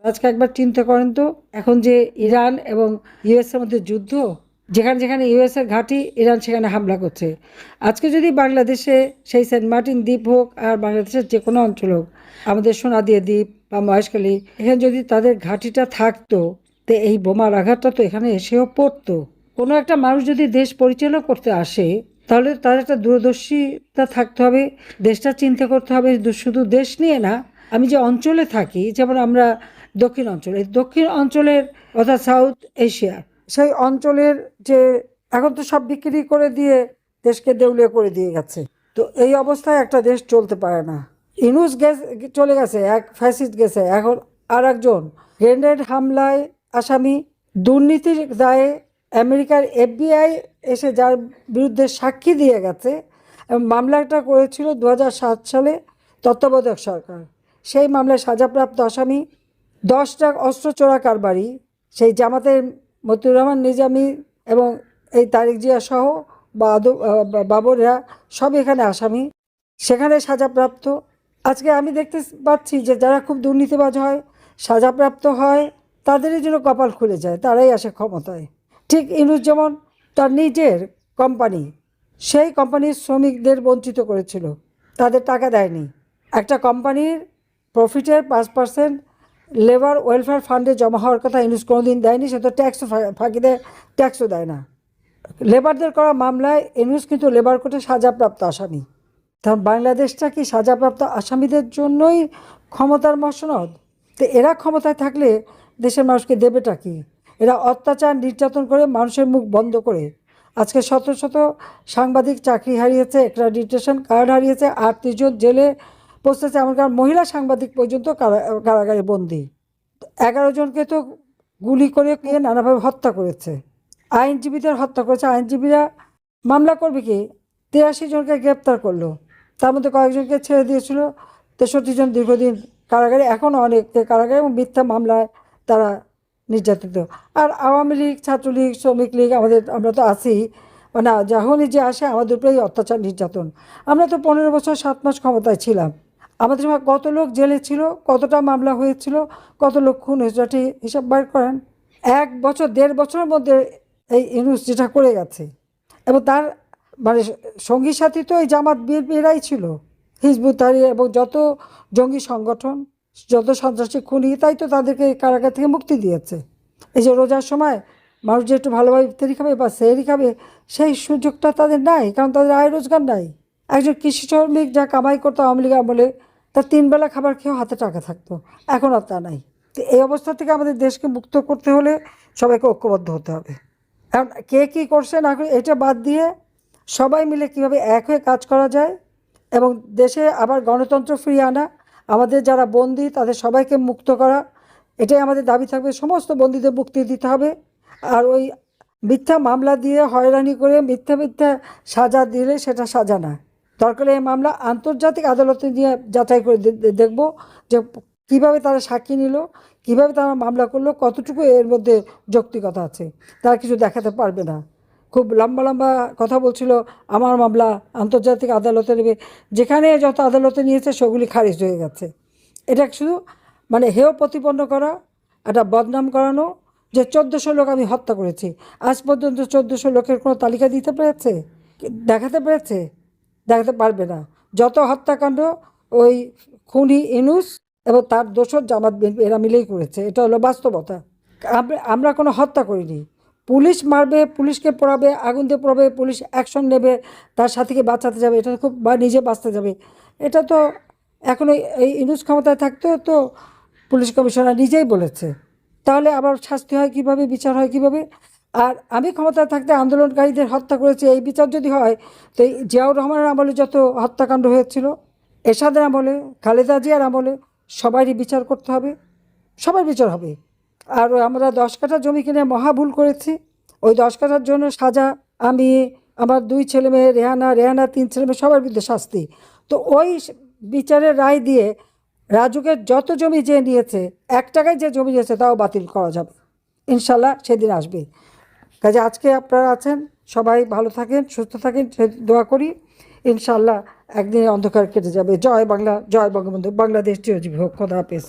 আজকে একবার চিন্তা করেন তো, এখন যে ইরান এবং ইউএসের মধ্যে যুদ্ধ, যেখানে যেখানে ইউএসের ঘাঁটি, ইরান সেখানে হামলা করছে। আজকে যদি বাংলাদেশে সেই সেন্ট মার্টিন দ্বীপ হোক আর বাংলাদেশের যে কোনো অঞ্চল হোক, আমাদের সোনাদিয়া দ্বীপ বা মহেশখালী, এখানে যদি তাদের ঘাঁটিটা থাকতো, তো এই বোমার আঘাতটা তো এখানে এসেও পড়তো। কোনো একটা মানুষ যদি দেশ পরিচালনা করতে আসে, তাহলে তার একটা দূরদর্শিতা থাকতে হবে, দেশটা চিন্তা করতে হবে। শুধু দেশ নিয়ে না, আমি যে অঞ্চলে থাকি, যেমন আমরা দক্ষিণ অঞ্চলের অর্থাৎ সাউথ এশিয়া, সেই অঞ্চলের যে এখন তো সব বিক্রি করে দিয়ে দেশকে দেউলিয়া করে দিয়ে গেছে। তো এই অবস্থায় একটা দেশ চলতে পারে না। ইনুস চলে গেছে, এক ফ্যাসিস্ট গেছে, এখন আর একজন গ্রেনেড হামলায় আসামি, দুর্নীতির দায়ে আমেরিকার এফবিআই এসে যার বিরুদ্ধে সাক্ষী দিয়ে গেছে এবং মামলাটা করেছিল 2007 সালে তত্ত্বাবধায়ক সরকার। সেই মামলায় সাজাপ্রাপ্ত আসামি 10টা অস্ত্র চোরা কারবারি, সেই জামাতের মতিউর রহমান নিজামী এবং এই তারিক জিয়া সহ বাবররা সব এখানে আসামি, সেখানে সাজাপ্রাপ্ত। আজকে আমি দেখতে পাচ্ছি যে যারা খুব দুর্নীতিবাজ হয়, সাজাপ্রাপ্ত হয়, তাদেরই জন্য কপাল খুলে যায়, তারাই আসে ক্ষমতায়। ঠিক ইনুস যেমন তার নিজের কোম্পানি, সেই কোম্পানির শ্রমিকদের বঞ্চিত করেছিল, তাদের টাকা দেয়নি। একটা কোম্পানির প্রফিটের 5% লেবার ওয়েলফেয়ার ফান্ডে জমা হওয়ার কথা ইনুস কোনোদিন দেয়নি, সে তো ট্যাক্সও ফাঁকি দেয়, ট্যাক্সও দেয় না। লেবারদের করা মামলায় ইনুস কিন্তু লেবার কোর্টে সাজাপ্রাপ্ত আসামি। কারণ বাংলাদেশটা কি সাজাপ্রাপ্ত আসামিদের জন্যই ক্ষমতার মসনদ? তো এরা ক্ষমতায় থাকলে দেশের মানুষকে দেবেটা কি? এরা অত্যাচার নির্যাতন করে মানুষের মুখ বন্ধ করে আজকে শত শত সাংবাদিক চাকরি হারিয়েছে, অ্যাক্রেডিটেশন কার্ড হারিয়েছে, 38 জন জেলে পৌঁছেছে, এমনকার মহিলা সাংবাদিক পর্যন্ত কারাগারে বন্দি। 11 জনকে তো গুলি করে নানাভাবে হত্যা করেছে, আইনজীবীদের হত্যা করেছে। আইনজীবীরা মামলা করবে কি? 83 জনকে গ্রেপ্তার করলো, তার মধ্যে কয়েকজনকে ছেড়ে দিয়েছিল। 63 জন দীর্ঘদিন কারাগারে, এখনও অনেকে কারাগারে এবং মিথ্যা মামলায় তারা নির্যাতিত। আর আওয়ামী লীগ, ছাত্রলীগ, শ্রমিক লীগ, আমরা তো আছি, মানে যখনই যে আসে আমাদের উপরেই অত্যাচার নির্যাতন। আমরা তো 15 বছর 7 মাস ক্ষমতায় ছিলাম, আমাদের সময় কত লোক জেলে ছিল, কতটা মামলা হয়েছিল, কত লোক খুন হয়েছিল, হিসাব বাইর করেন। 1 বছর 1.5 বছরের মধ্যে এই ইউনূস যেটা করে গেছে, এবং তার মানে সঙ্গী সাথী তো এই জামাত বিএনপিরাই ছিল, হিজবুত তাহরির এবং যত জঙ্গি সংগঠন, যত সন্ত্রাসী খুনি, তাই তো তাদেরকে কারাগার থেকে মুক্তি দিয়েছে। এই যে রোজার সময় মানুষ যে একটু ভালোভাবে ইফতারি খাবে বা সেহরি খাবে, সেই সুযোগটা তাদের নাই, কারণ তাদের আয় রোজগার নাই। একজন কৃষি শ্রমিক যা কামাই করতো আওয়ামী লীগ আমলে, তার 3 বেলা খাবার খেয়েও হাতে টাকা থাকতো, এখন আর তা নাই। তো এই অবস্থা থেকে আমাদের দেশকে মুক্ত করতে হলে সবাইকে ঐক্যবদ্ধ হতে হবে। এখন কে কী করছে না করে এটা বাদ দিয়ে সবাই মিলে কীভাবে এক হয়ে কাজ করা যায় এবং দেশে আবার গণতন্ত্র ফিরিয়ে আনা, আমাদের যারা বন্দী তাদের সবাইকে মুক্ত করা, এটাই আমাদের দাবি থাকবে। সমস্ত বন্দীদের মুক্তি দিতে হবে। আর ওই মিথ্যা মামলা দিয়ে হয়রানি করে মিথ্যা মিথ্যা সাজা দিলে সেটা সাজা না। দরকার এই মামলা আন্তর্জাতিক আদালতে নিয়ে যাচাই করে দেখব যে কীভাবে তারা সাক্ষী নিল, কীভাবে তারা মামলা করলো, কতটুকু এর মধ্যে যৌক্তিকতা আছে। তারা কিছু দেখাতে পারবে না, খুব লম্বা লম্বা কথা বলছিল, আমার মামলা আন্তর্জাতিক আদালতে নেবে। যেখানে যত আদালতে নিয়েছে সেগুলি খারিজ হয়ে গেছে। এটা শুধু মানে হেয় প্রতিপন্ন করা, একটা বদনাম করানো, যে 1400 লোক আমি হত্যা করেছি। আজ পর্যন্ত 1400 লোকের কোনো তালিকা দিতে পেরেছে? দেখাতে পেরেছে? দেখাতে পারবে না। যত হত্যাকাণ্ড ওই খুনি ইনুস এবং তার দোসর জামাত বিএনপি এরা মিলেই করেছে, এটা হলো বাস্তবতা। আমরা কোনো হত্যা করিনি। পুলিশ মারবে, পুলিশকে পোড়াবে, আগুন দিয়ে পোড়াবে, পুলিশ অ্যাকশন নেবে, তার সাথীকে বাঁচাতে যাবে, এটা খুব বা নিজে বাঁচতে যাবে। এটা তো এখন এই ইনুস ক্ষমতায় থাকতেও তো পুলিশ কমিশনার নিজেই বলেছে। তাহলে আবার শাস্তি হয় কীভাবে, বিচার হয় কীভাবে? আর আমি ক্ষমতায় থাকতে আন্দোলনকারীদের হত্যা করেছি, এই বিচার যদি হয়, তো এই জিয়াউর রহমানের আমলে যত হত্যাকাণ্ড হয়েছিল, এরশাদের আমলে, খালেদা জিয়ার আমলে, সবারই বিচার করতে হবে, সবার বিচার হবে। আর আমরা 10 কাঠা জমি কিনে মহা ভুল করেছি, ওই 10 কাঠার জন্য সাজা, আমি, আমার 2 ছেলে মেয়ে, রেহানা 3 ছেলে মেয়ে, সবার বিরুদ্ধে শাস্তি। তো ওই বিচারের রায় দিয়ে রাজুকের যত জমি যে নিয়েছে, 1 টাকায় যে জমি নিয়েছে তাও বাতিল করা যাবে, ইনশাল্লাহ সেদিন আসবে। কাজে আজকে আপনারা আছেন, সবাই ভালো থাকেন, সুস্থ থাকেন, দোয়া করি। ইনশাল্লাহ একদিন অন্ধকার কেটে যাবে। জয় বাংলা, জয় বঙ্গবন্ধু, বাংলাদেশ চিরজীবী হোক। খোদা হাফেজ।